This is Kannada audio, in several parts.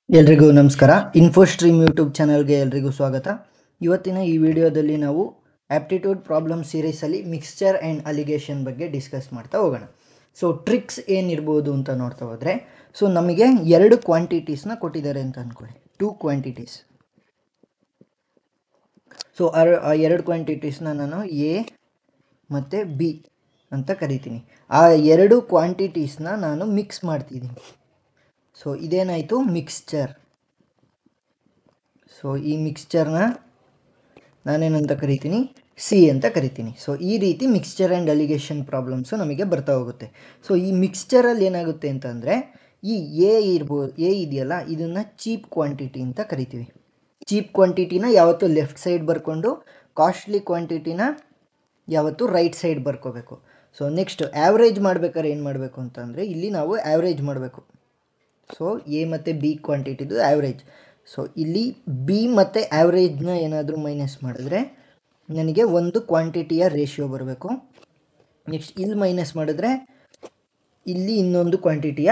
ಎಲ್ರಿಗೂ ನಮಸ್ಕಾರ. ಇನ್ಫೋಸ್ಟ್ರೀಮ್ ಯೂಟ್ಯೂಬ್ ಚಾನಲ್ಗೆ ಎಲ್ರಿಗೂ ಸ್ವಾಗತ. ಇವತ್ತಿನ ಈ ವಿಡಿಯೋದಲ್ಲಿ ನಾವು ಆಪ್ಟಿಟ್ಯೂಡ್ ಪ್ರಾಬ್ಲಮ್ ಸೀರೀಸಲ್ಲಿ ಮಿಕ್ಸ್ಚರ್ ಆ್ಯಂಡ್ ಅಲಿಗೇಷನ್ ಬಗ್ಗೆ ಡಿಸ್ಕಸ್ ಮಾಡ್ತಾ ಹೋಗೋಣ. ಸೊ ಟ್ರಿಕ್ಸ್ ಏನಿರ್ಬೋದು ಅಂತ ನೋಡ್ತಾ ಹೋದರೆ, ಸೊ ನಮಗೆ ಎರಡು ಕ್ವಾಂಟಿಟೀಸ್ನ ಕೊಟ್ಟಿದ್ದಾರೆ ಅಂತ ಅಂದ್ಕೊಳ್ಳಿ, 2 ಕ್ವಾಂಟಿಟೀಸ್. ಸೊ ಆ ಎರಡು ಕ್ವಾಂಟಿಟೀಸ್ನ ನಾನು ಎ ಮತ್ತು ಬಿ ಅಂತ ಕರಿತೀನಿ. ಆ ಎರಡು ಕ್ವಾಂಟಿಟೀಸ್ನ ನಾನು ಮಿಕ್ಸ್ ಮಾಡ್ತಿದ್ದೀನಿ. So ಇದೇನಾಯಿತು, mixture. ಸೊ ಈ ಮಿಕ್ಸ್ಚರ್ನ ನಾನೇನಂತ ಕರಿತೀನಿ, ಸಿ ಅಂತ ಕರಿತೀನಿ. ಸೊ ಈ ರೀತಿ ಮಿಕ್ಸ್ಚರ್ ಆ್ಯಂಡ್ ಅಲಿಗೇಷನ್ ಪ್ರಾಬ್ಲಮ್ಸು ನಮಗೆ ಬರ್ತಾ ಹೋಗುತ್ತೆ. ಸೊ ಈ ಮಿಕ್ಸ್ಚರಲ್ಲಿ ಏನಾಗುತ್ತೆ ಅಂತಂದರೆ, ಈ ಎ ಇದೆಯಲ್ಲ, ಇದನ್ನು ಚೀಪ್ ಕ್ವಾಂಟಿಟಿ ಅಂತ ಕರಿತೀವಿ. ಚೀಪ್ ಕ್ವಾಂಟಿಟಿನ ಯಾವತ್ತೂ ಲೆಫ್ಟ್ ಸೈಡ್ ಬರ್ಕೊಂಡು, ಕಾಸ್ಟ್ಲಿ ಕ್ವಾಂಟಿಟಿನ ಯಾವತ್ತೂ ರೈಟ್ ಸೈಡ್ ಬರ್ಕೋಬೇಕು. ಸೊ ನೆಕ್ಸ್ಟ್ ಆ್ಯಾವ್ರೇಜ್ ಮಾಡ್ಬೇಕಾದ್ರೆ ಏನು ಮಾಡಬೇಕು ಅಂತಂದರೆ, ಇಲ್ಲಿ ನಾವು ಆ್ಯಾವ್ರೇಜ್ ಮಾಡಬೇಕು. ಸೊ ಎ ಮತ್ತು ಬಿ ಕ್ವಾಂಟಿಟಿದು ಆ್ಯಾವ್ರೇಜ್. ಸೊ ಇಲ್ಲಿ ಬಿ ಮತ್ತು ಆ್ಯಾವ್ರೇಜ್ನ ಏನಾದರೂ ಮೈನಸ್ ಮಾಡಿದ್ರೆ ನನಗೆ ಒಂದು ಕ್ವಾಂಟಿಟಿಯ ರೇಷಿಯೋ ಬರಬೇಕು. ನೆಕ್ಸ್ಟ್ ಇಲ್ಲಿ ಮೈನಸ್ ಮಾಡಿದ್ರೆ ಇಲ್ಲಿ ಇನ್ನೊಂದು ಕ್ವಾಂಟಿಟಿಯ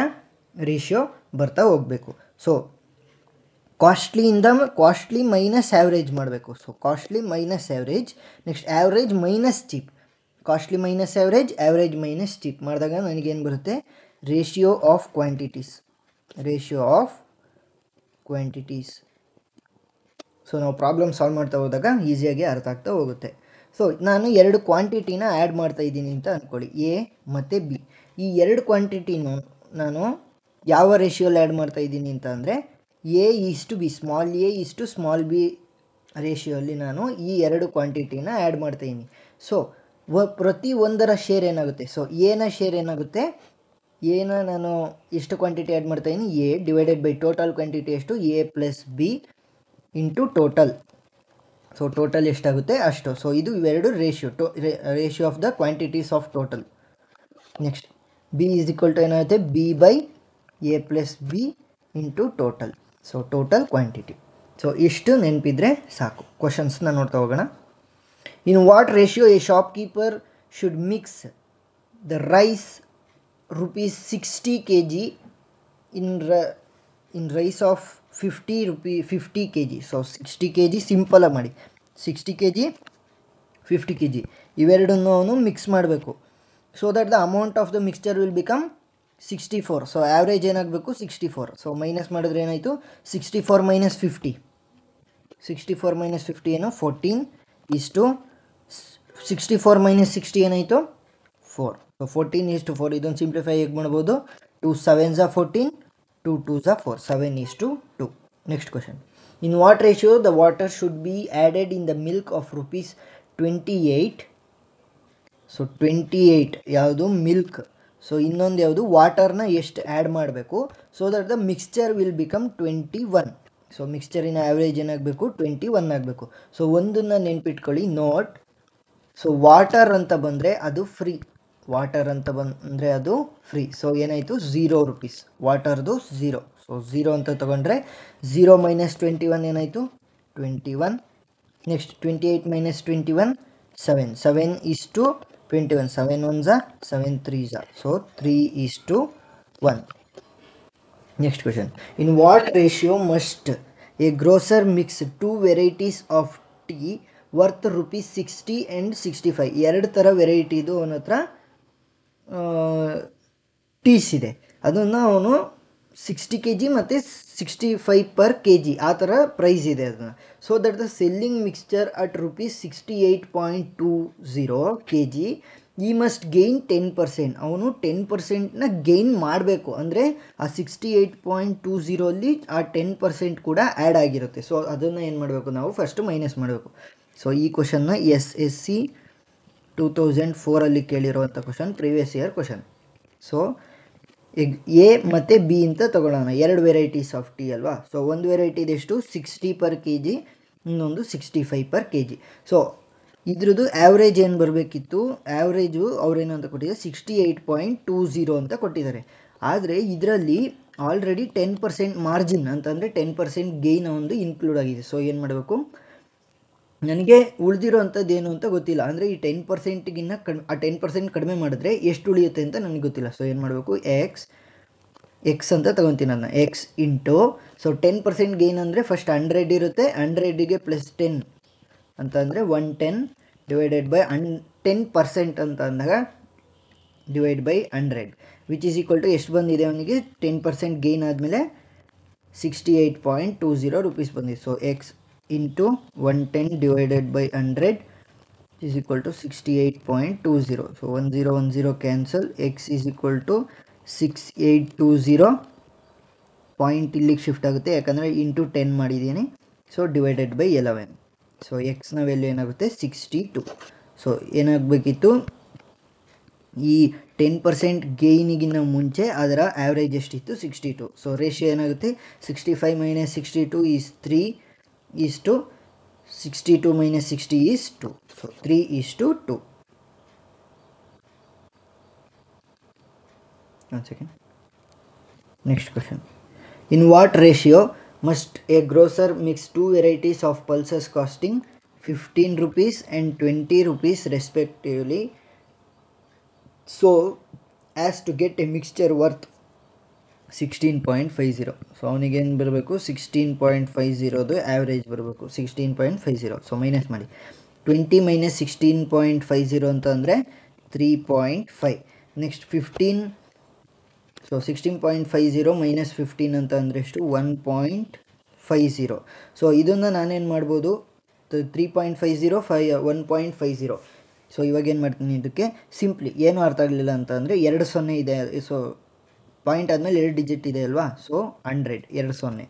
ರೇಷಿಯೋ ಬರ್ತಾ ಹೋಗಬೇಕು. ಸೊ ಕಾಸ್ಟ್ಲಿ ಮೈನಸ್ ಆ್ಯಾವ್ರೇಜ್ ಮಾಡಬೇಕು. So costly minus average, next average minus cheap. Costly minus average minus cheap ಮಾಡಿದಾಗ ನನಗೇನು ಬರುತ್ತೆ, ರೇಷಿಯೋ ಆಫ್ ಕ್ವಾಂಟಿಟೀಸ್. ಸೊ ನಾವು ಪ್ರಾಬ್ಲಮ್ ಸಾಲ್ವ್ ಮಾಡ್ತಾ ಹೋದಾಗ ಈಸಿಯಾಗಿ ಅರ್ಥ ಆಗ್ತಾ ಹೋಗುತ್ತೆ. ಸೊ ನಾನು ಎರಡು ಕ್ವಾಂಟಿಟಿನ ಆ್ಯಡ್ ಮಾಡ್ತಾ ಇದ್ದೀನಿ ಅಂತ ಅಂದ್ಕೊಳ್ಳಿ, ಎ ಮತ್ತು ಬಿ. ಈ ಎರಡು ಕ್ವಾಂಟಿಟಿನೂ ನಾನು ಯಾವ ರೇಷಿಯೋಲ್ಲಿ ಆ್ಯಡ್ ಮಾಡ್ತಾ ಇದ್ದೀನಿ ಅಂತ ಅಂದರೆ, A is to B, small A is to small B ರೇಷಿಯೋಲ್ಲಿ ನಾನು ಈ ಎರಡು ಕ್ವಾಂಟಿಟಿನ ಆ್ಯಡ್ ಮಾಡ್ತಾಯಿದ್ದೀನಿ. ಸೊ ಪ್ರತಿ ಒಂದರ ಶೇರ್ ಏನಾಗುತ್ತೆ, ಸೊ ಎನ ಶೇರ್ ಏನಾಗುತ್ತೆ, ಎನ ನಾನು ಎಷ್ಟು ಕ್ವಾಂಟಿಟಿ ಆ್ಯಡ್ ಮಾಡ್ತಾಯಿದ್ದೀನಿ, A divided by total quantity ಎಷ್ಟು, A plus B into total. So total ಎಷ್ಟಾಗುತ್ತೆ ಅಷ್ಟು. ಸೊ ಇದು ಇವೆರಡು ratio of the quantities of total. Next B is equal to ಏನಾಗುತ್ತೆ, B by A plus B into total. So total quantity. So ಇಷ್ಟು ನೆನಪಿದ್ರೆ ಸಾಕು. ಕ್ವಶನ್ಸ್ನ ನೋಡ್ತಾ ಹೋಗೋಣ. In what ratio a shopkeeper should mix the rice rupees 60 kg in rice of 50 kg. So 60 kg ಸಿಂಪಲಾಗಿ ಮಾಡಿ, 60 kg 50 kg ಇವೆರಡನ್ನು ಅವನು ಮಿಕ್ಸ್ ಮಾಡಬೇಕು. So that the amount of the mixture will become 64. So average ಏನಾಗಬೇಕು, 64. ಸೊ ಮೈನಸ್ ಮಾಡಿದ್ರೆ ಏನಾಯಿತು, 64 ಮೈನಸ್ 50. 64 ಮೈನಸ್ 50 ಏನು, 14 ಇಷ್ಟು 64 ಮೈನಸ್ 60 ಏನಾಯಿತು, 4. ಸೊ 14:4. ಇದೊಂದು ಸಿಂಪ್ಲಿಫೈ ಹೇಗೆ ಮಾಡ್ಬೋದು, 2 7s are 14, 2 2s are 4, 7:2. Next question. In what ratio the water should be added in the milk of rupees 28. So 28 ಯಾವುದು, ಮಿಲ್ಕ್. ಸೊ ಇನ್ನೊಂದು ಯಾವುದು, ವಾಟರ್ನ ಎಷ್ಟು ಆ್ಯಡ್ ಮಾಡಬೇಕು, so that the mixture will become 21. So ಮಿಕ್ಸ್ಚರಿನ ಆ್ಯಾವ್ರೇಜ್ ಏನಾಗಬೇಕು, 21 ಆಗಬೇಕು. ಸೊ ಒಂದನ್ನು ನೆನ್ಪಿಟ್ಕೊಳ್ಳಿ, ನೋಟ್. ಸೊ ವಾಟರ್ ಅಂತ ಬಂದರೆ ಅದು ಫ್ರೀ, ಅದು ಫ್ರೀ. ಸೊ ಏನಾಯಿತು, 0 rupees, ವಾಟರ್ದು 0. ಸೊ 0 ಅಂತ ತೊಗೊಂಡ್ರೆ 0 ಮೈನಸ್ 21 ಏನಾಯಿತು, 21. Next 28 minus 21 7. 7:21. 7 1s are 7 3s are. So 3:1. Next question. In what ratio must a grocer mix 2 varieties of tea worth rupees 60 and 65. ಎರಡು ಥರ ವೆರೈಟಿದು ಅವನ ಹತ್ರ ಟೀಸ್ ಇದೆ. ಅದನ್ನು ಅವನು 60 kg ಮತ್ತು 65 per kg ಆ ಥರ ಪ್ರೈಸ್ ಇದೆ ಅದನ್ನು. So that the selling mixture at rupees 68.20 kg ಈ ಮಸ್ಟ್ ಗೇನ್ 10%. ಅವನು 10%ನ ಗೇನ್ ಮಾಡಬೇಕು. ಅಂದರೆ ಆ 68.20 ಆ 10% ಕೂಡ ಆ್ಯಡ್ ಆಗಿರುತ್ತೆ. ಸೊ ಅದನ್ನು ಏನು ಮಾಡಬೇಕು, ನಾವು ಫಸ್ಟು ಮೈನಸ್ ಮಾಡಬೇಕು. ಸೊ ಈ ಕ್ವಶನ್ನ SSC 2004 ಕೇಳಿರುವಂಥ question, previous year question. So A ಮತ್ತು ಬಿ ಅಂತ ತೊಗೊಳ್ಳೋಣ, ಎರಡು ವೆರೈಟೀಸ್ ಆಫ್ ಟೀ ಅಲ್ವಾ. ಸೊ ಒಂದು ವೆರೈಟಿದೆಷ್ಟು, 60 per kg, ಇನ್ನೊಂದು 65 per kg. ಸೊ ಇದ್ರದ್ದು ಆ್ಯಾವ್ರೇಜ್ ಏನು ಬರಬೇಕಿತ್ತು, ಆ್ಯಾವ್ರೇಜು ಅವ್ರೇನು ಅಂತ ಕೊಟ್ಟಿದ್ದಾರೆ, 68.20 ಅಂತ ಕೊಟ್ಟಿದ್ದಾರೆ. ಆದರೆ ಇದರಲ್ಲಿ ಆಲ್ರೆಡಿ 10% ಮಾರ್ಜಿನ್ ಅಂತಂದರೆ 10% ಗೇನ್ ಒಂದು ಇನ್ಕ್ಲೂಡ್ ಆಗಿದೆ. ಸೊ ಏನು ಮಾಡಬೇಕು, ನನಗೆ ಉಳಿದಿರೋ ಅಂಥದ್ದು ಏನು ಅಂತ ಗೊತ್ತಿಲ್ಲ. ಅಂದರೆ ಈ 10%ಗಿನ್ನ ಆ 10% ಕಡಿಮೆ ಮಾಡಿದ್ರೆ ಎಷ್ಟು ಉಳಿಯುತ್ತೆ ಅಂತ ನನಗೆ ಗೊತ್ತಿಲ್ಲ. ಸೊ ಏನು ಮಾಡಬೇಕು, ಎಕ್ಸ್ ಎಕ್ಸ್ ಅಂತ ತೊಗೊತೀನಿ ನಾನು, ಎಕ್ಸ್ ಇಂಟು, ಸೊ 10% ಗೇನ್ ಅಂದರೆ ಫಸ್ಟ್ 100 ಇರುತ್ತೆ, 100ಗೆ ಪ್ಲಸ್ 10 ಅಂತ ಅಂದರೆ 110 ಡಿವೈಡೆಡ್ ಬೈ 10% ಅಂತ ಅಂದಾಗ divide by 100 which is equal to ಎಷ್ಟು ಬಂದಿದೆ ಅವನಿಗೆ 10% ಗೇನ್ ಆದಮೇಲೆ 68.20 ರೂಪೀಸ್ ಬಂದಿದೆ. So x into 110 divided by 100 is equal to 68.20. so 1010 cancel, x is equal to 6820 point ಇಲ್ಲಿಗೆ ಶಿಫ್ಟ್ ಆಗುತ್ತೆ ಯಾಕಂದರೆ ಇಂಟು 10 ಮಾಡಿದ್ದೀನಿ. So divided by 11. ಸೊ ಎಕ್ಸ್ನ ವ್ಯಾಲ್ಯೂ ಏನಾಗುತ್ತೆ 62. ಸೊ ಏನಾಗಬೇಕಿತ್ತು, ಈ 10% ಗೇನಿಗಿನ್ನ ಮುಂಚೆ ಅದರ ಆ್ಯಾವ್ರೇಜ್ ಎಷ್ಟಿತ್ತು 62. ಸೊ ರೇಷಿಯೋ ಏನಾಗುತ್ತೆ 65 - 62 is 3 is to 62 - 60 is 2. So 3:2. One second. Next question. In what ratio must a grocer mix two varieties of pulses costing 15 rupees and 20 rupees respectively, so as to get a mixture worth 16.50? So ಅವನಿಗೇನು ಬರಬೇಕು 16.50 ಆ್ಯಾವ್ರೇಜ್ ಬರಬೇಕು 16.50. ಸೊ ಮೈನಸ್ ಮಾಡಿ 20 - 16.50 ಅಂತ ಅಂದರೆ 3.5. ನೆಕ್ಸ್ಟ್ 15, ಸೊ 16.50 - 15 ಅಂತ ಅಂದರೆ ಎಷ್ಟು 1.50. ಸೊ ಇದನ್ನು ನಾನೇನು ಮಾಡ್ಬೋದು 3.50 1.50. ಸೊ ಇವಾಗ ಏನು ಮಾಡ್ತೀನಿ, ಇದಕ್ಕೆ ಸಿಂಪ್ಲಿ ಏನೂ ಅರ್ಥ ಆಗಲಿಲ್ಲ ಅಂತ ಅಂದರೆ 2 0 ಇದೆ. ಸೊ ಪಾಯಿಂಟ್ ಆದಮೇಲೆ 2 ಡಿಜಿಟ್ ಇದೆ ಅಲ್ವಾ, ಸೊ 100 2 0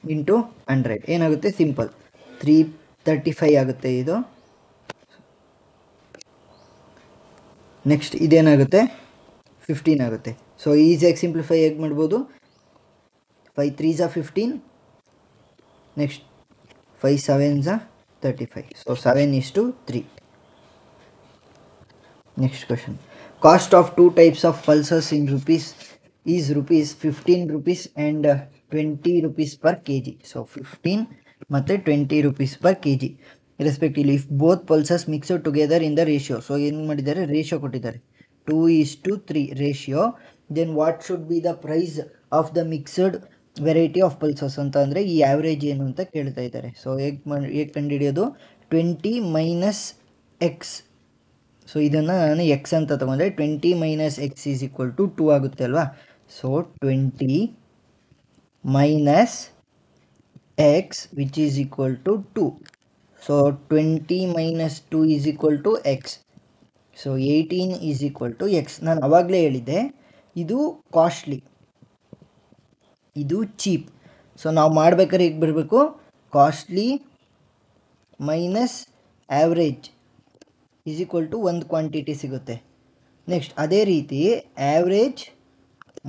ಇಂಟು 100 ಏನಾಗುತ್ತೆ ಸಿಂಪಲ್ 335 ಆಗುತ್ತೆ ಇದು. ನೆಕ್ಸ್ಟ್ ಇದೇನಾಗುತ್ತೆ 15 ಆಗುತ್ತೆ. ಸೊ ಈಸಿಯಾಗಿ ಸಿಂಪ್ಲಿಫೈ ಹೇಗೆ ಮಾಡ್ಬೋದು, 5 3s 15, next 5 7s 35. So 7:3. Next question. Cost of 2 types of pulses in rupees is rupees 15 rupees and 20 rupees per kg. So 15 ಮತ್ತು 20 rupees per kg respectively if both pulses mixed together in the ratio. So ಏನು ಮಾಡಿದ್ದಾರೆ, ರೇಷಿಯೋ ಕೊಟ್ಟಿದ್ದಾರೆ 2:3 ratio. Then what should be the price of the mixed variety of pulses ಅಂತ ಅಂದರೆ ಈ ಆ್ಯಾವ್ರೇಜ್ ಏನು ಅಂತ ಕೇಳ್ತಾ ಇದ್ದಾರೆ. ಸೊ ಹೇಗೆ ಕಂಡುಹಿಡಿಯೋದು 20 - x. ಸೊ ಇದನ್ನು ನಾನು ಎಕ್ಸ್ ಅಂತ ತೊಗೊಂಡ್ರೆ 20 - x ಈಸ್ ಈಕ್ವಲ್ ಟು 2 ಆಗುತ್ತೆ ಅಲ್ವಾ. So 20 - x which is equal to 2. So 20 - 2 is equal to x. So 18 is equal to x. ನಾನು ಆವಾಗಲೇ ಹೇಳಿದ್ದೆ ಇದು ಕಾಸ್ಟ್ಲಿ, ಇದು ಚೀಪ್. ಸೊ ನಾವು ಮಾಡ್ಬೇಕಾದ್ರೆ ಈಗ ಬರಬೇಕು costly minus average is equal to ಒಂದು ಕ್ವಾಂಟಿಟಿ ಸಿಗುತ್ತೆ. ನೆಕ್ಸ್ಟ್ ಅದೇ ರೀತಿ average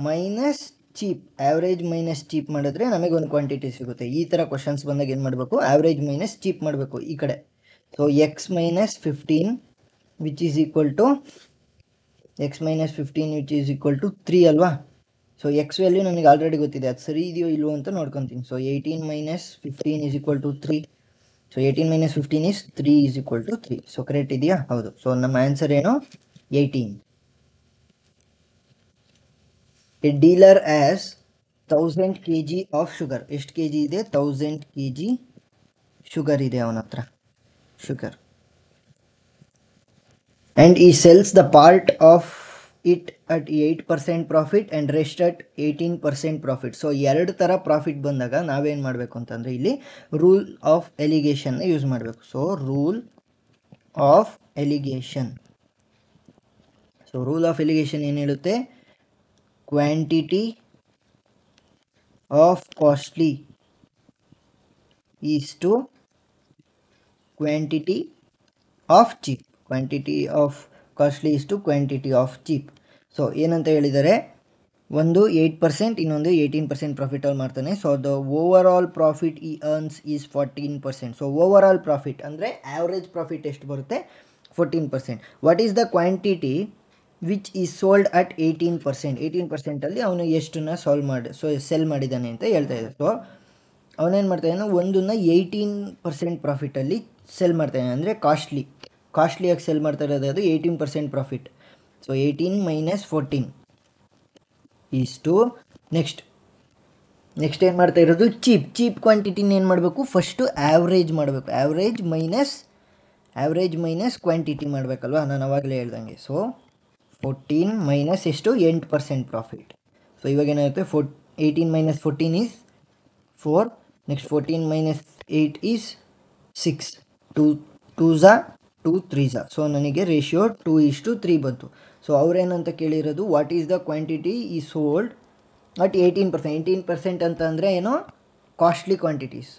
minus cheap, average minus cheap ಮಾಡಿದ್ರೆ ನಮಗೆ ಒಂದು ಕ್ವಾಂಟಿಟಿ ಸಿಗುತ್ತೆ. ಈ ಥರ ಕ್ವಶನ್ಸ್ ಬಂದಾಗ ಏನು ಮಾಡಬೇಕು, ಆ್ಯಾವ್ರೇಜ್ ಮೈನಸ್ ಚೀಪ್ ಮಾಡಬೇಕು ಈ ಕಡೆ. So x - 15 which is equal to x - 15 which is equal to 3 ಅಲ್ವಾ. ಸೊ ಎಕ್ಸ್ ವ್ಯಾಲ್ಯೂ ನನಗೆ ಆಲ್ರೆಡಿ ಗೊತ್ತಿದೆ, ಅದು ಸರಿ ಇದೆಯೋ ಇಲ್ವೋ ಅಂತ ನೋಡ್ಕೊತೀನಿ. So 18 - 15 is equal to 3. So 18 - 15 is 3 is equal to 3. So correct ಇದೆಯಾ? ಹೌದು. ಸೊ ನಮ್ಮ ಆನ್ಸರ್ ಏನು 18. A dealer has 1000 kg of sugar. ಎಷ್ಟು ಕೆ ಜಿ ಇದೆ? 1000 kg ಶುಗರ್ ಇದೆ ಅವನ ಹತ್ರ, ಶುಗರ್. ಆ್ಯಂಡ್ ಈ sells the part of it at 8% profit and rest at 18% profit. So ಎರಡು ಥರ ಪ್ರಾಫಿಟ್ ಬಂದಾಗ ನಾವೇನು ಮಾಡಬೇಕು ಅಂತಂದರೆ ಇಲ್ಲಿ ರೂಲ್ ಆಫ್ ಎಲಿಗೇಷನ್ನ ಯೂಸ್ ಮಾಡಬೇಕು. So rule of alligation. So rule of alligation ಏನು ಹೇಳುತ್ತೆ, quantity of costly is to quantity of cheap. Quantity of costly is to quantity of cheap. So ಏನಂತ ಹೇಳಿದ್ದಾರೆ, ಒಂದು 8%, ಇನ್ನೊಂದು 18% ಪ್ರಾಫಿಟಲ್ಲಿ ಮಾಡ್ತಾನೆ. So the overall profit he earns is 14%. So overall profit ಅಂದರೆ ಆ್ಯಾವ್ರೇಜ್ ಪ್ರಾಫಿಟ್ ಎಷ್ಟು ಬರುತ್ತೆ 14%. What is the quantity which is sold at 18%. 18%ಅಲ್ಲಿ ಅವನು ಎಷ್ಟನ್ನು ಸೆಲ್ ಮಾಡಿದ್ದಾನೆ ಅಂತ ಹೇಳ್ತಾ ಇದ್ದಾರೆ. ಸೊ ಅವನೇನು ಮಾಡ್ತಾಯಿದ್ದಾನೆ, ಒಂದನ್ನು 18% ಪ್ರಾಫಿಟಲ್ಲಿ ಸೆಲ್ ಮಾಡ್ತಾಯಿದ್ದಾನೆ, ಅಂದರೆ ಕಾಸ್ಟ್ಲಿಯಾಗಿ ಸೆಲ್ ಮಾಡ್ತಾ ಇರೋದು ಅದು 18% profit. So 18 - 14 is to next ಏನು ಮಾಡ್ತಾ ಇರೋದು, ಚೀಪ್ ಕ್ವಾಂಟಿಟಿನ ಏನು ಮಾಡಬೇಕು, ಫಸ್ಟು ಆ್ಯಾವ್ರೇಜ್ ಮಾಡಬೇಕು. ಆ್ಯಾವ್ರೇಜ್ ಮೈನಸ್ ಕ್ವಾಂಟಿಟಿ ಮಾಡಬೇಕಲ್ವ, ನಾನು ಅವಾಗಲೇ ಹೇಳ್ದಂಗೆ. ಸೊ 14 ಮೈನಸ್ ಎಷ್ಟು, 8% ಪ್ರಾಫಿಟ್. ಸೊ ಇವಾಗ ಏನಾಗುತ್ತೆ, 18 minus 14 is 4. Next 14 minus 8 is 6. 2 2 2 3. So ನನಗೆ ರೇಷಿಯೋ 2:3 ಬಂತು. ಸೊ ಅವ್ರೇನಂತ ಕೇಳಿರೋದು, ವಾಟ್ ಈಸ್ ದ ಕ್ವಾಂಟಿಟಿ ಈ ಸೋಲ್ಡ್ ಅಟ್ 18% ಅಂತ ಅಂದರೆ ಏನು, ಕಾಸ್ಟ್ಲಿ ಕ್ವಾಂಟಿಟೀಸ್.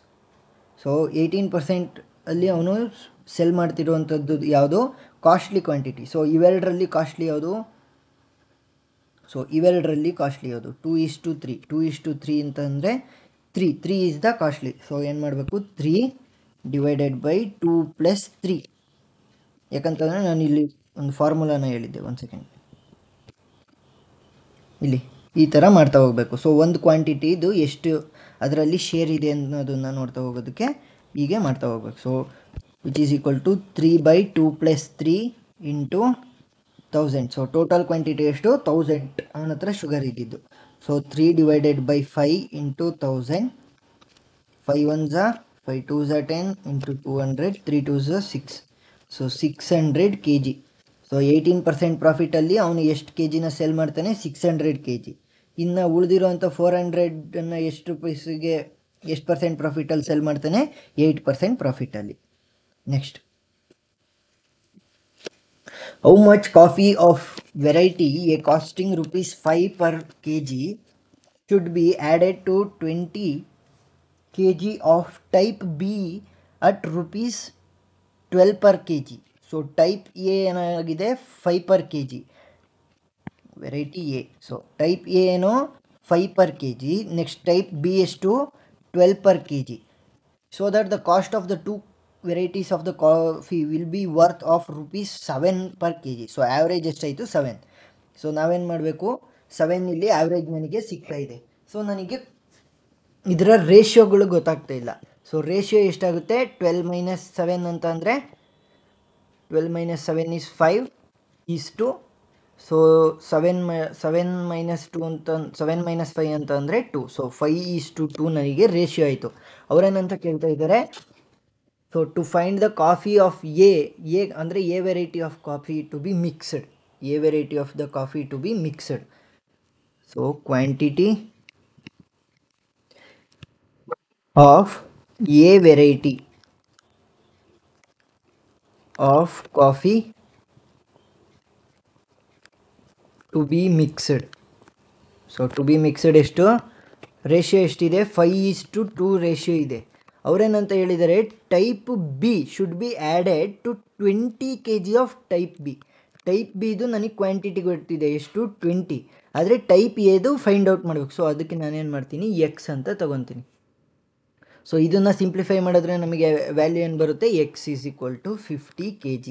ಸೊ 18% ಅಲ್ಲಿ ಅವನು ಸೆಲ್ ಮಾಡ್ತಿರುವಂಥದ್ದು ಯಾವುದು, ಕಾಸ್ಟ್ಲಿ ಕ್ವಾಂಟಿಟಿ. ಸೊ ಇವೆರಡರಲ್ಲಿ ಕಾಸ್ಟ್ಲಿ ಯಾವುದು, 2:3. 2:3 ಅಂತಂದರೆ 3 ಈಸ್ ದ ಕಾಸ್ಟ್ಲಿ. ಸೊ ಏನು ಮಾಡಬೇಕು, 3 ಡಿವೈಡೆಡ್ ಬೈ 2 ಪ್ಲಸ್ 3. ಯಾಕಂತಂದರೆ ನಾನು ಇಲ್ಲಿ ಒಂದು ಫಾರ್ಮುಲಾನ ಹೇಳಿದ್ದೆ, ಒಂದು ಸೆಕೆಂಡ್, ಇಲ್ಲಿ ಈ ಥರ ಮಾಡ್ತಾ ಹೋಗಬೇಕು. ಸೊ ಒಂದು ಕ್ವಾಂಟಿಟಿದು ಎಷ್ಟು ಅದರಲ್ಲಿ ಶೇರ್ ಇದೆ ಅನ್ನೋದನ್ನು ನೋಡ್ತಾ ಹೋಗೋದಕ್ಕೆ ಹೀಗೆ ಮಾಡ್ತಾ ಹೋಗ್ಬೇಕು. So which is equal to 3/2 plus 3 into 1000. So total quantity ಎಷ್ಟು, 1000 ಅವನ ಹತ್ರ ಶುಗರ್ ಇದ್ದಿದ್ದು. So 3 divided by 5 into 1000. 5 1 5 2 10 into 200. 3 2 6. So 600 kg. So 18% ಪ್ರಾಫಿಟಲ್ಲಿ ಅವನು ಎಷ್ಟು ಕೆ ಜಿನ ಸೆಲ್ ಮಾಡ್ತಾನೆ, 600 kg. ಇನ್ನು ಉಳಿದಿರೋಂಥ 400ಅನ್ನು ಎಷ್ಟು ಪೈಸಿಗೆ, ಎಷ್ಟು ಪರ್ಸೆಂಟ್ ಪ್ರಾಫಿಟಲ್ಲಿ ಸೆಲ್ ಮಾಡ್ತಾನೆ, 8% ಪ್ರಾಫಿಟಲ್ಲಿ. Next, how much coffee of variety A costing ₹5 per kg should be added to 20 kg of type B at ₹12 per kg. So type A ಏನಾಗಿದೆ, 5 per kg, variety A. So type A ಏನೋ 5 per kg. Next type B ಎಷ್ಟು, 12 per kg. So that the cost of the two varieties of the coffee will be worth of ₹7 per kg. So average ಎಷ್ಟಾಯಿತು, 7. ಸೊ ನಾವೇನು ಮಾಡಬೇಕು, 7 ಇಲ್ಲಿ ಆ್ಯಾವ್ರೇಜ್ ನನಗೆ ಸಿಗ್ತಾ ಇದೆ. ಸೊ ನನಗೆ ಇದರ ರೇಷಿಯೋಗಳು ಗೊತ್ತಾಗ್ತಾ ಇಲ್ಲ. ಸೊ ರೇಷಿಯೋ ಎಷ್ಟಾಗುತ್ತೆ, 12 ಮೈನಸ್ 7 ಅಂತ ಅಂದರೆ 12 minus 7 is 5 is 2. So 7 minus 2 ಅಂತ 7 ಮೈನಸ್ 5 ಅಂತ ಅಂದರೆ 2. ಸೊ 5:2 ನನಗೆ ರೇಷಿಯೋ ಆಯಿತು. ಅವರೇನಂತ ಕೇಳ್ತಾ ಇದ್ದಾರೆ, so to find the coffee of A ಅಂದರೆ a variety of coffee to be mixed. So quantity of A variety of coffee to be mixed. So to be mixed ಎಷ್ಟು, ರೇಷಿಯೋ ಎಷ್ಟಿದೆ, 5:2 ರೇಷಿಯೋ ಇದೆ. ಅವರೇನಂತ ಹೇಳಿದರೆ, type B should be added to 20 kg of type B. Type ಬಿದು ನನಗೆ ಕ್ವಾಂಟಿಟಿ ಗೊತ್ತಿದೆ ಎಷ್ಟು, 20. ಆದರೆ ಟೈಪ್ ಎದು ಫೈಂಡ್ ಔಟ್ ಮಾಡಬೇಕು. ಸೊ ಅದಕ್ಕೆ ನಾನೇನು ಮಾಡ್ತೀನಿ, ಎಕ್ಸ್ ಅಂತ ತೊಗೊತೀನಿ. ಸೊ ಇದನ್ನು ಸಿಂಪ್ಲಿಫೈ ಮಾಡಿದ್ರೆ ನಮಗೆ ವ್ಯಾಲ್ಯೂ ಏನು ಬರುತ್ತೆ, x is equal to 50 kg.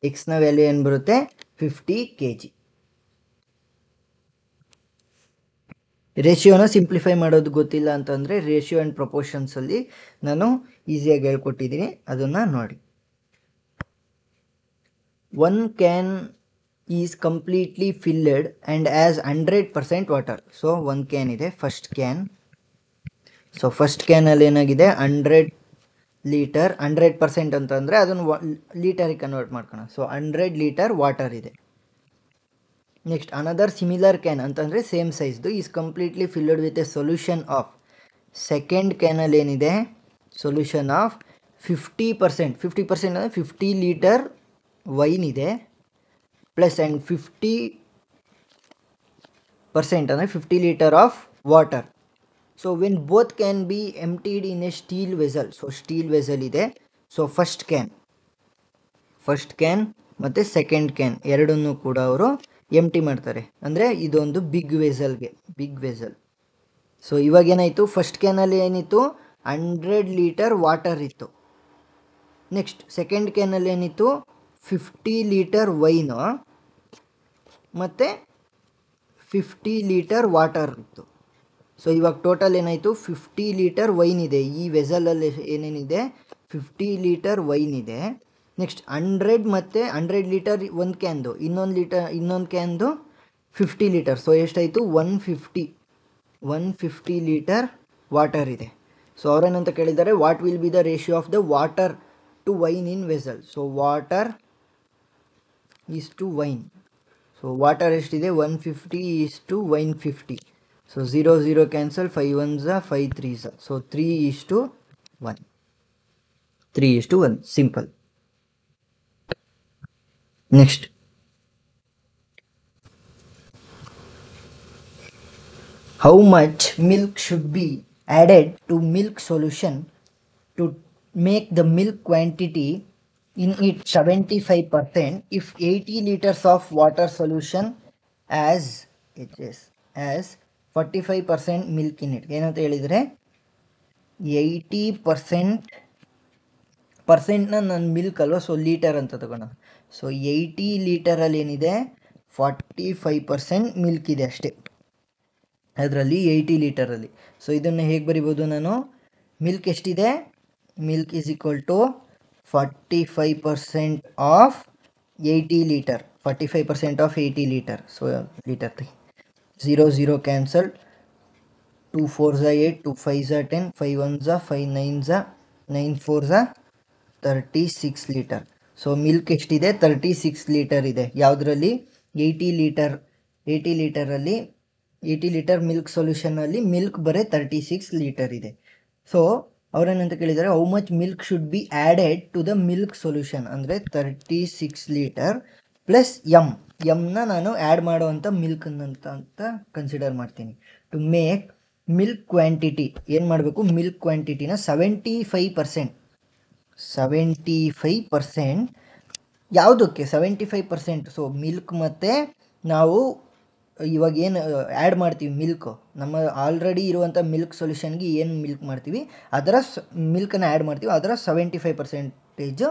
ಎಕ್ಸ್ನ ವ್ಯಾಲ್ಯೂ ಏನು ಬರುತ್ತೆ, 50 kg. ರೇಷಿಯೋನ ಸಿಂಪ್ಲಿಫೈ ಮಾಡೋದು ಗೊತ್ತಿಲ್ಲ ಅಂತಂದರೆ ರೇಷಿಯೋ ಆ್ಯಂಡ್ ಪ್ರಪೋರ್ಷನ್ಸಲ್ಲಿ ನಾನು ಈಸಿಯಾಗಿ ಹೇಳ್ಕೊಟ್ಟಿದ್ದೀನಿ, ಅದನ್ನು ನೋಡಿ. 1 can is completely filled and has 100% water. So 1 can ಇದೆ, ಫಸ್ಟ್ ಕ್ಯಾನ್. ಸೊ ಫಸ್ಟ್ ಕ್ಯಾನಲ್ಲಿ ಏನಾಗಿದೆ, 100 ಲೀಟರ್. 100% ಅಂತಂದರೆ ಅದನ್ನು ಲೀಟರಿಗೆ ಕನ್ವರ್ಟ್ ಮಾಡ್ಕೋಣ. ಸೊ 100 ಲೀಟರ್ ವಾಟರ್ ಇದೆ. ನೆಕ್ಸ್ಟ್ ಅನದರ್ ಸಿಮಿಲರ್ ಕ್ಯಾನ್ ಅಂತಂದರೆ ಸೇಮ್ ಸೈಜ್ದು, is completely filled with a solution of. Second ಕ್ಯಾನಲ್ಲಿ ಏನಿದೆ, ಸೊಲ್ಯೂಷನ್ ಆಫ್ 50%. 50% ಅಂದರೆ 50 ಲೀಟರ್ ವೈನ್ ಇದೆ, ಪ್ಲಸ್ ಆ್ಯಂಡ್ 50% ಅಂದರೆ 50 litre of water. So when both can be emptied in a steel vessel. So steel vessel ಇದೆ. ಸೊ ಫಸ್ಟ್ ಕ್ಯಾನ್ ಮತ್ತು ಸೆಕೆಂಡ್ ಕ್ಯಾನ್ ಎರಡನ್ನೂ ಕೂಡ ಅವರು ಎಂಟಿ ಮಾಡ್ತಾರೆ. ಅಂದರೆ ಇದೊಂದು ಬಿಗ್ ವೆಸಲ್. ಸೊ ಇವಾಗ ಏನಾಯಿತು, ಫಸ್ಟ್ ಕ್ಯಾನಲ್ಲಿ ಏನಿತ್ತು, 100 ಲೀಟರ್ ವಾಟರ್ ಇತ್ತು. ನೆಕ್ಸ್ಟ್ ಸೆಕೆಂಡ್ ಕ್ಯಾನಲ್ಲಿ ಏನಿತ್ತು, 50 ಲೀಟರ್ ವೈನು ಮತ್ತು 50 ಲೀಟರ್ ವಾಟರ್ ಇತ್ತು. ಸೊ ಇವಾಗ ಟೋಟಲ್ ಏನಾಯಿತು, 50 ಲೀಟರ್ ವೈನ್ ಇದೆ. ಈ ವೆಸಲಲ್ಲಿ ಏನೇನಿದೆ, 50 ಲೀಟರ್ ವೈನ್ ಇದೆ. ನೆಕ್ಸ್ಟ್ 100 ಮತ್ತು 100 ಲೀಟರ್ ಒಂದು ಕ್ಯಾನ್ದು, ಇನ್ನೊಂದು ಕ್ಯಾನ್ದು 50 ಲೀಟರ್. ಸೊ ಎಷ್ಟಾಯಿತು, 150. 150 ಲೀಟರ್ ವಾಟರ್ ಇದೆ. ಸೊ ಅವರೇನಂತ ಕೇಳಿದ್ದಾರೆ, what will be the ratio of the water to wine in vessel. So water is to wine. So water ಎಷ್ಟಿದೆ, 150 is to wine 50. So 0 0 cancel, 5 1s 5 3s. So 3:1. 3:1, simple. Next, how much milk should be added to milk solution to make the milk quantity in it 75% if 80 liters of water solution as it is as 45% milk in it. ಏನಂತ ಹೇಳಿದರೆ 80% ನನ್ನ ಮಿಲ್ಕ್ ಅಲ್ವಾ, ಸೊ ಲೀಟರ್ ಅಂತ ತಗೋಣ. ಸೊ 80 ಲೀಟರಲ್ಲಿ ಏನಿದೆ, 45% ಮಿಲ್ಕ್ ಇದೆ ಅಷ್ಟೇ ಅದರಲ್ಲಿ, 80 ಲೀಟರಲ್ಲಿ. ಸೊ ಇದನ್ನು ಹೇಗೆ ಬರಿಬೋದು ನಾನು, ಮಿಲ್ಕ್ ಎಷ್ಟಿದೆ, milk is equal to 45% of 80 litre, 45% of 80 litre. So litre 0 0 cancel, 2 4s 8, 2 5s 10, 5 1s 5 9s 9 4s 36 litre. So milk ಎಷ್ಟಿದೆ, 36 ಲೀಟರ್ ಇದೆ. ಯಾವುದರಲ್ಲಿ, 80 ಲೀಟರ್. 80 ಲೀಟರಲ್ಲಿ 80 ಲೀಟರ್ ಮಿಲ್ಕ್ ಸೊಲ್ಯೂಷನಲ್ಲಿ ಮಿಲ್ಕ್ ಬರೀ 36 ಲೀಟರ್ ಇದೆ. ಸೊ ಅವರೇನಂತ ಕೇಳಿದ್ದಾರೆ, how much milk should be added to the milk solution, ಅಂದರೆ 36 ಲೀಟರ್ ಪ್ಲಸ್ ಎಮ್ನ ನಾನು ಆ್ಯಡ್ ಮಾಡೋವಂಥ ಮಿಲ್ಕ್ನಂತ ಕನ್ಸಿಡರ್ ಮಾಡ್ತೀನಿ. ಟು ಮೇಕ್ ಮಿಲ್ಕ್ ಕ್ವಾಂಟಿಟಿ ಏನು ಮಾಡಬೇಕು, ಮಿಲ್ಕ್ ಕ್ವಾಂಟಿಟಿನ 75% ಯಾವುದಕ್ಕೆ 75%. ಸೊ ಮಿಲ್ಕ್ ಮತ್ತು ನಾವು ಇವಾಗ ಏನು ಆ್ಯಡ್ ಮಾಡ್ತೀವಿ, ಮಿಲ್ಕು ನಮ್ಮ ಆಲ್ರೆಡಿ ಇರುವಂಥ ಮಿಲ್ಕ್ ಸೊಲ್ಯೂಷನ್ಗೆ ಏನು ಮಿಲ್ಕ್ ಮಾಡ್ತೀವಿ ಅದರ ಮಿಲ್ಕನ್ನು ಆ್ಯಡ್ ಮಾಡ್ತೀವಿ, ಅದರ 75%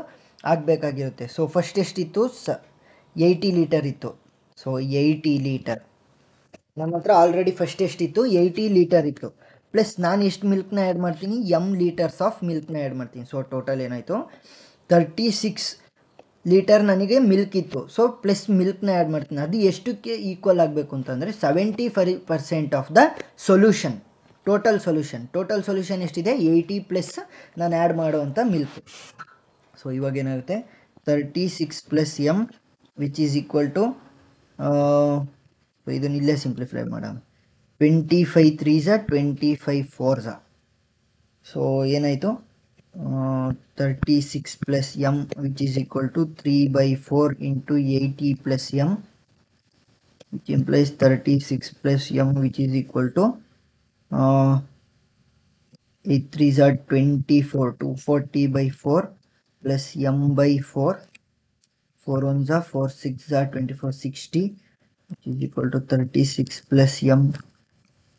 ಆಗಬೇಕಾಗಿರುತ್ತೆ. ಸೊ ಫಸ್ಟ್ ಎಷ್ಟಿತ್ತು, 80 ಲೀಟರ್ ಇತ್ತು. ಸೊ 80 ಲೀಟರ್ ನಮ್ಮ ಹತ್ರ ಆಲ್ರೆಡಿ ಫಸ್ಟ್ ಎಷ್ಟಿತ್ತು, 80 ಲೀಟರ್ ಇತ್ತು. ಪ್ಲಸ್ ನಾನು ಎಷ್ಟು ಮಿಲ್ಕ್ನ ಆ್ಯಡ್ ಮಾಡ್ತೀನಿ, ಲೀಟರ್ಸ್ ಆಫ್ ಮಿಲ್ಕ್ನ ಆ್ಯಡ್ ಮಾಡ್ತೀನಿ. ಸೊ ಟೋಟಲ್ ಏನಾಯಿತು, 36 ಲೀಟರ್ ನನಗೆ ಮಿಲ್ಕ್ ಇತ್ತು. ಸೊ ಪ್ಲಸ್ ಮಿಲ್ಕ್ನ ಆ್ಯಡ್ ಮಾಡ್ತೀನಿ. ಅದು ಎಷ್ಟಕ್ಕೆ ಈಕ್ವಲ್ ಆಗಬೇಕು ಅಂತಂದರೆ 75% of the solution, total solution ಎಷ್ಟಿದೆ, 80 ಪ್ಲಸ್ ನಾನು ಆ್ಯಡ್ ಮಾಡೋವಂಥ ಮಿಲ್ಕ್. ಸೊ ಇವಾಗ ಏನಾಗುತ್ತೆ, 36 plus which is equal to, ಇದನ್ನ ಇಲ್ಲೇ ಸಿಂಪ್ಲಿಫೈ ಮಾಡೋಣ, 25 3s 25 4s. ಸೊ ಏನಾಯಿತು, 36 plus which is equal to 3/4 into 80 plus which implies 36 plus which is equal to 8 3s 24, 240/4 plus by 4, 4 1s 4 6s 24, 60, which is equal to 36 plus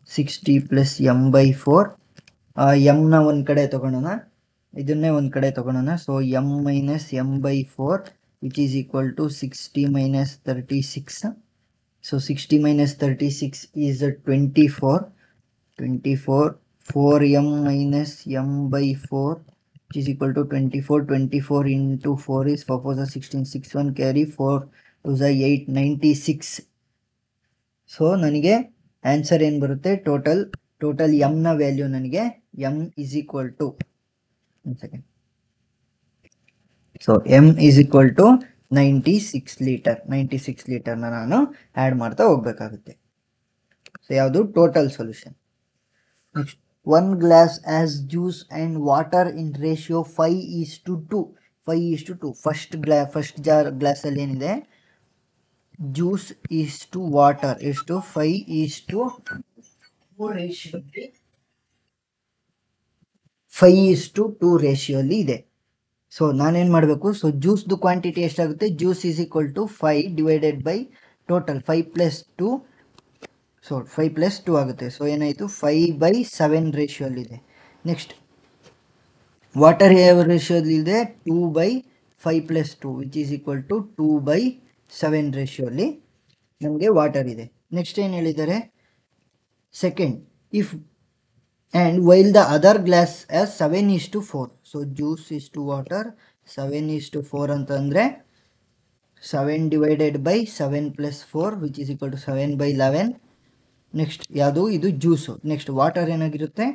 60 plus by 4. ನ ಒಂದು ಕಡೆ ತಗೊಳ್ಳೋಣ, ಇದನ್ನೇ ಒಂದು ಕಡೆ ತಗೊಳ್ಳೋಣ. So minus by 4 which is equal to 60 minus 36. So 60 minus 36 is 24. 4 minus by 4 which is equal to 24. 24 into 4 is 4 4 16, 6 1 carry, 4 2 8, 96. So ನನಗೆ ಆನ್ಸರ್ ಏನು ಬರುತ್ತೆ, ಟೋಟಲ್ ನ ವ್ಯಾಲ್ಯೂ ನನಗೆ is equal to, one second. So is equal to 96 ಲೀಟರ್ನ ನಾನು ಆ್ಯಡ್ ಮಾಡ್ತಾ ಹೋಗ್ಬೇಕಾಗುತ್ತೆ. ಸೊ ಯಾವುದು, total solution. Next, 1 glass as juice and water in ratio 5:2. 5:2. First ಗ್ಲಾಸಲ್ಲಿ ಏನಿದೆ, ಜ್ಯೂಸ್ ಈಸ್ ಟು ವಾಟರ್ ಎಷ್ಟು, 5:2 ರೇಷಿಯೋಲಿ, 5:2 ರೇಷಿಯೋಲಿ ಇದೆ. ಸೊ ನಾನೇನು ಮಾಡಬೇಕು, ಸೊ ಜ್ಯೂಸ್ದು ಕ್ವಾಂಟಿಟಿ ಎಷ್ಟಾಗುತ್ತೆ, juice is equal to 5 divided by total 5 + 2. So 5 + 2 ಆಗುತ್ತೆ. ಸೊ ಏನಾಯಿತು, 5/7 ರೇಷಿಯೋಲ್ಲಿದೆ. ನೆಕ್ಸ್ಟ್, ವಾಟರ್ ಯಾವ ರೇಷಿಯೋಲ್ಲಿದೆ, 2/5 + 2 ವಿಚ್ ಈಸ್ ಈಕ್ವಲ್ ಟು 2/7 ರೇಷಿಯೋಲ್ಲಿ ನಮಗೆ ವಾಟರ್ ಇದೆ. ನೆಕ್ಸ್ಟ್ ಏನು ಹೇಳಿದ್ದಾರೆ, second, if and while the other glass as 7:4. so juice is to water 7:4 ಅಂತಂದ್ರೆ 7 divided by 7 plus 4 which is equal to 7/11. Next ಯಾವುದು ಇದು ಜ್ಯೂಸು. ನೆಕ್ಸ್ಟ್ ವಾಟರ್ ಏನಾಗಿರುತ್ತೆ,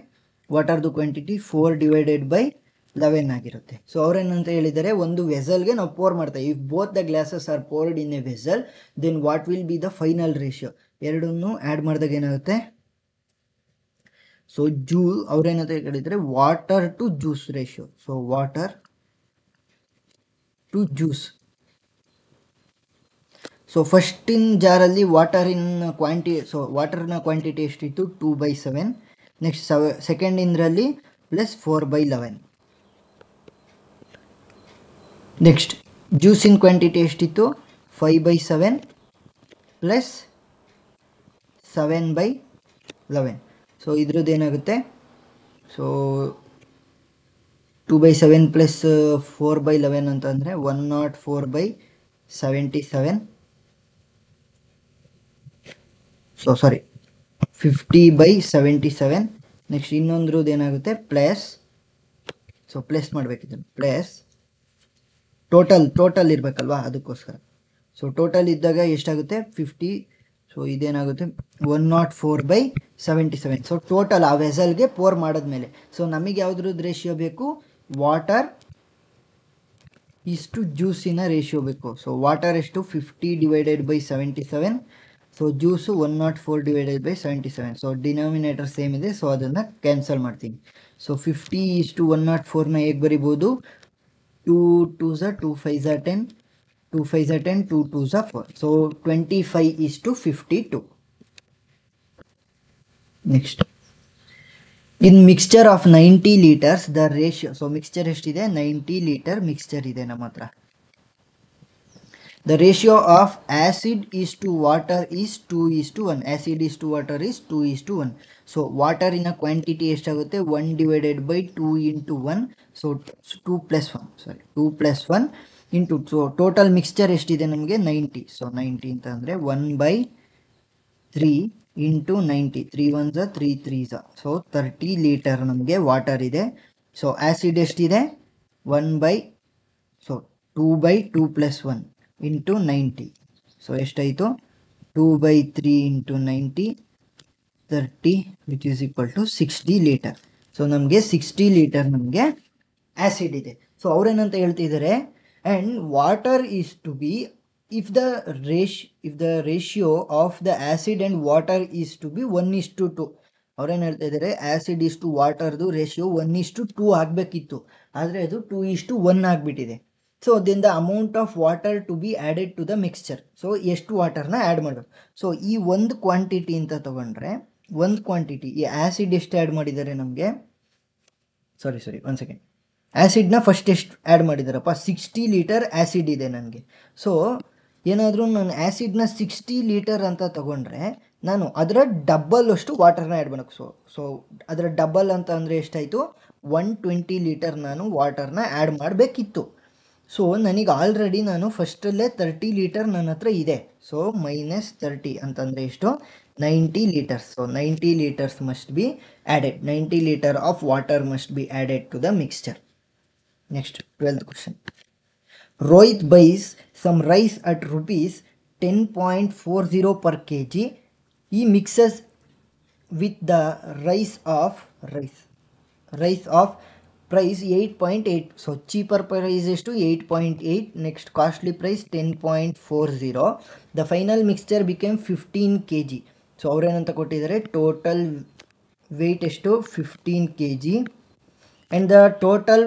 ವಾಟರ್ದು ಕ್ವಾಂಟಿಟಿ 4/11 ಆಗಿರುತ್ತೆ. ಸೊ ಅವ್ರೇನಂತ ಹೇಳಿದ್ದಾರೆ, ಒಂದು ವೆಸಲ್ಗೆ ನಾವು ಪೋರ್ ಮಾಡ್ತೇವೆ. If both the glasses are poured in a vessel then what will be the final ratio. ಎರಡನ್ನೂ ಆ್ಯಡ್ ಮಾಡಿದಾಗ ಏನಾಗುತ್ತೆ, ಸೊ ಅವ್ರೇನಂತ ಹೇಳಿದರೆ water to juice ratio. So water to juice. So ಫಸ್ಟಿನ ಜಾರಲ್ಲಿ ವಾಟರ್ನ ಕ್ವಾಂಟಿಟಿ ಎಷ್ಟಿತ್ತು, 2/7. ನೆಕ್ಸ್ಟ್ ಸೆಕೆಂಡ್ ಇಂದ್ರಲ್ಲಿ ಪ್ಲಸ್ 4/11. ನೆಕ್ಸ್ಟ್ ಜ್ಯೂಸಿನ ಕ್ವಾಂಟಿಟಿ ಎಷ್ಟಿತ್ತು, 5/7 ಪ್ಲಸ್ 7/11. ಸೊ ಇದ್ರದ್ದು ಏನಾಗುತ್ತೆ, ಸೊ 2/7 ಪ್ಲಸ್ 4/11 ಅಂತಂದರೆ 104/77. ಸೊ 50/77. ನೆಕ್ಸ್ಟ್ ಇನ್ನೊಂದ್ರದ್ದು ಏನಾಗುತ್ತೆ, ಪ್ಲಸ್, ಸೊ ಪ್ಲಸ್ ಮಾಡಬೇಕಿದೆ, ಪ್ಲಸ್ ಟೋಟಲ್ ಇರಬೇಕಲ್ವಾ, ಅದಕ್ಕೋಸ್ಕರ. ಸೊ ಟೋಟಲ್ ಇದ್ದಾಗ ಎಷ್ಟಾಗುತ್ತೆ, 50. ಸೊ ಇದೇನಾಗುತ್ತೆ 104/77. ಸೊ ಟೋಟಲ್ ಆ ವೆಸಲ್ಗೆ ಪೋರ್ ಮಾಡಿದ್ಮೇಲೆ, ಸೊ ನಮಗೆ ಯಾವುದ್ರದ್ದು ರೇಷಿಯೋ ಬೇಕು, ವಾಟರ್ ಇಷ್ಟು ಜ್ಯೂಸಿನ ರೇಷಿಯೋ ಬೇಕು. ಸೊ ವಾಟರ್ ಎಷ್ಟು, 50/77. So juice 104/77. So denominator same ಇದೆ, ಸೊ ಅದನ್ನು ಕ್ಯಾನ್ಸಲ್ ಮಾಡ್ತೀನಿ. ಸೊ 50:104ನ ಹೇಗೆ ಬರಿಬೋದು, 2 2s 2 5s 10, 2 5s 10, 2 2s 4. So 25:52. Next in mixture of 90 litres the ratio. So mixture ಎಷ್ಟಿದೆ, 90 ಲೀಟರ್ ಮಿಕ್ಸ್ಚರ್ ಇದೆ ನಮ್ಮ ಹತ್ರ. The ratio of acid is to water is 2:1. Acid is to water is 2:1. So water in a quantity ಎಷ್ಟಾಗುತ್ತೆ, 1/2 into 1. So 2 plus 1. Sorry, 2 plus 1 into, so total mixture ಎಷ್ಟಿದೆ ನಮಗೆ, 90. ಸೊ 90 ಅಂತ ಅಂದರೆ 1/3 into 90. 3 1s 3 3s. So 30 litre ನಮಗೆ ವಾಟರ್ ಇದೆ. ಸೊ ಆ್ಯಸಿಡ್ ಎಷ್ಟಿದೆ, 2/2 plus 1 into 90. ಸೊ ಎಷ್ಟಾಯಿತು, 2/3 into 90, 30, which is equal to 60 litre. So ನಮಗೆ 60 ಲೀಟರ್ ನಮಗೆ ಆ್ಯಸಿಡ್ ಇದೆ. ಸೊ ಅವ್ರೇನಂತ ಹೇಳ್ತಿದ್ದಾರೆ, and water is to be, if the ratio of the acid and water is to be 1:2. ಅವ್ರೇನು ಹೇಳ್ತಾ ಇದ್ದಾರೆ, ಆ್ಯಸಿಡ್ ಇಷ್ಟು ವಾಟರ್ದು ರೇಷಿಯೋ 1:2 ಆಗಬೇಕಿತ್ತು, ಆದರೆ ಅದು 2:1 ಆಗಿಬಿಟ್ಟಿದೆ. So then the amount of water to be added to the mixture. So ಎಷ್ಟು ವಾಟರ್ನ ಆ್ಯಡ್ ಮಾಡಬೇಕು. ಸೊ ಈ ಒಂದು ಕ್ವಾಂಟಿಟಿ ಅಂತ ತೊಗೊಂಡ್ರೆ, ಒಂದು ಕ್ವಾಂಟಿಟಿ, ಈ ಆ್ಯಸಿಡ್ ಎಷ್ಟು ಆ್ಯಡ್ ಮಾಡಿದ್ದಾರೆ ನಮಗೆ, ಸಾರಿ 1 ಸೆಕೆಂಡ್, ಆ್ಯಸಿಡ್ನ ಫಸ್ಟ್ ಎಷ್ಟು ಆ್ಯಡ್ ಮಾಡಿದಾರಪ್ಪ, 60 ಲೀಟರ್ ಆ್ಯಸಿಡ್ ಇದೆ ನನಗೆ. ಸೊ ಏನಾದರೂ ನಾನು ಆ್ಯಸಿಡ್ನ 60 ಲೀಟರ್ ಅಂತ ತೊಗೊಂಡ್ರೆ ನಾನು ಅದರ ಡಬ್ಬಲ್ ಅಷ್ಟು ವಾಟರ್ನ ಆ್ಯಡ್ ಮಾಡಬೇಕು. ಸೊ ಅದರ ಡಬ್ಬಲ್ ಅಂತ ಅಂದರೆ ಎಷ್ಟಾಯಿತು, 120 ಲೀಟರ್ ನಾನು ವಾಟರ್ನ ಆ್ಯಡ್ ಮಾಡಬೇಕಿತ್ತು. ಸೊ ನನಗೆ ಆಲ್ರೆಡಿ ನಾನು ಫಸ್ಟಲ್ಲೇ 30 ಲೀಟರ್ ನನ್ನ ಹತ್ರ ಇದೆ. ಸೊ -30 ಅಂತಂದರೆ ಎಷ್ಟು, 90 litres. So 90 litres must be added. 90 litre of water must be added to the mixture. Next 12th question. Rohit buys some rice at rupees 10.40 per kg. He mixes with the rice of price 8.8. So cheaper price ಎಷ್ಟು, 8.8. Next costly price 10.40. The final mixture became 15 kg. So ಅವ್ರೇನಂತ ಕೊಟ್ಟಿದ್ದಾರೆ, ಟೋಟಲ್ ವೆಯ್ಟ್ ಎಷ್ಟು, 15 kg. And the total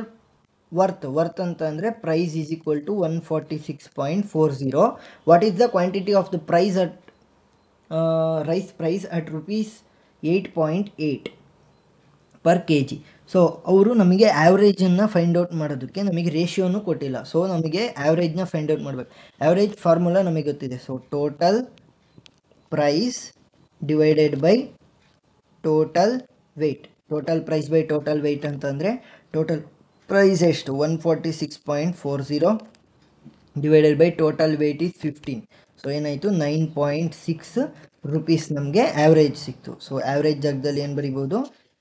worth ಅಂತ ಅಂದರೆ price is equal to 146.40. What is the quantity of the price at rice price at rupees 8.8 per kg. So ಅವರು ನಮಗೆ ಆ್ಯಾವ್ರೇಜನ್ನು ಫೈಂಡ್ ಔಟ್ ಮಾಡೋದಕ್ಕೆ ನಮಗೆ ರೇಷಿಯೋನು ಕೊಟ್ಟಿಲ್ಲ. ಸೊ ನಮಗೆ ಆ್ಯಾವ್ರೇಜ್ನ ಫೈಂಡ್ ಔಟ್ ಮಾಡಬೇಕು. ಆ್ಯಾವ್ರೇಜ್ ಫಾರ್ಮುಲಾ ನಮಗೆ ಗೊತ್ತಿದೆ. So total price divided by total weight. Total price by total weight ಅಂತಂದರೆ ಟೋಟಲ್ ಪ್ರೈಸ್ ಎಷ್ಟು, 146.40 divided by total weight is 15. So ಏನಾಯಿತು, 9.6 ರುಪೀಸ್ ನಮಗೆ ಆ್ಯಾವ್ರೇಜ್ ಸಿಕ್ತು. ಸೊ ಆ್ಯಾವ್ರೇಜ್ ಜಾಗದಲ್ಲಿ ಏನು ಬರಿಬೋದು,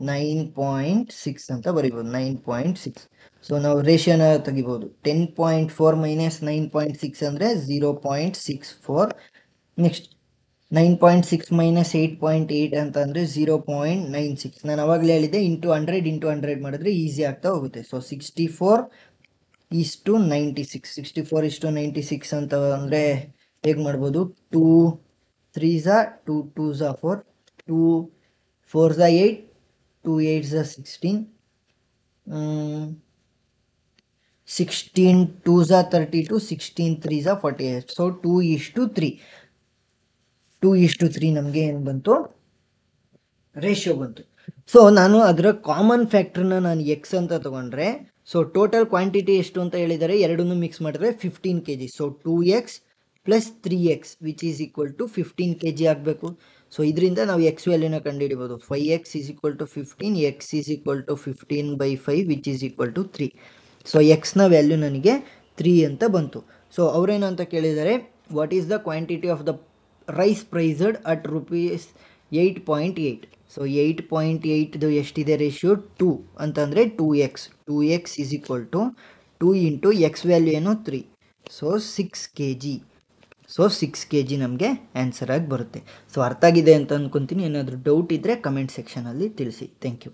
9.6 ಅಂತ ಬರಿಬೋದು, 9.6. ಸೊ ನಾವು ರೇಷಿಯೋನ ತೆಗಿಬೋದು. 10.4 - 9.6 ಅಂದರೆ 0.64. ನೆಕ್ಸ್ಟ್ 9.6 ಮೈನಸ್ 8.8 ಅಂತಂದರೆ 0.96. ನಾನು ಅವಾಗಲೇ ಹೇಳಿದ್ದೆ ಇಂಟು 100 ಮಾಡಿದ್ರೆ ಈಸಿ ಆಗ್ತಾ ಹೋಗುತ್ತೆ. ಸೊ 64:96. 64:96 ಅಂತ ಅಂದರೆ ಹೇಗೆ ಮಾಡ್ಬೋದು? 2 3s 2 2s 4, 2 4s 8, 2 8s 16, 16 2s 32, 16 3s 48. So 2:3. 2:3 ನಮಗೆ ಏನು ಬಂತು? ರೇಷಿಯೋ ಬಂತು. ಸೊ ನಾನು ಅದರ ಕಾಮನ್ ಫ್ಯಾಕ್ಟ್ರನ್ನ ನಾನು ಎಕ್ಸ್ ಅಂತ ತೊಗೊಂಡ್ರೆ, ಸೊ ಟೋಟಲ್ ಕ್ವಾಂಟಿಟಿ ಎಷ್ಟು ಅಂತ ಹೇಳಿದರೆ ಎರಡನ್ನೂ ಮಿಕ್ಸ್ ಮಾಡಿದ್ರೆ 15 kg. So 2x plus 3x which is equal to 15 kg ಆಗಬೇಕು. ಸೊ ಇದರಿಂದ ನಾವು ಎಕ್ಸ್ ವ್ಯಾಲ್ಯೂನ ಕಂಡುಹಿಡಿಬೋದು. 5x is equal to 15, x is equal to 15/5 which is equal to 3. So ಎಕ್ಸ್ನ ವ್ಯಾಲ್ಯೂ ನನಗೆ 3 ಅಂತ ಬಂತು. ಸೊ ಅವರೇನು ಅಂತ ಕೇಳಿದರೆ, what is the quantity of the rice priced at ₹8.8. So 8.8 ಎಷ್ಟಿದೆ ರೇಷಿಯೋ? 2 ಅಂತಂದರೆ 2x. 2x is equal to 2 into X value ಏನು? 3. So 6 kg. ಸೊ 6 kg ನಮಗೆ ಆನ್ಸರ್ ಆಗಿ ಬರುತ್ತೆ. ಸೊ ಅರ್ಥ ಆಗಿದೆ ಅಂತ ಅಂದ್ಕೊತೀನಿ. ಏನಾದರೂ ಡೌಟ್ ಇದ್ದರೆ ಕಮೆಂಟ್ ಸೆಕ್ಷನಲ್ಲಿ ತಿಳಿಸಿ. Thank you.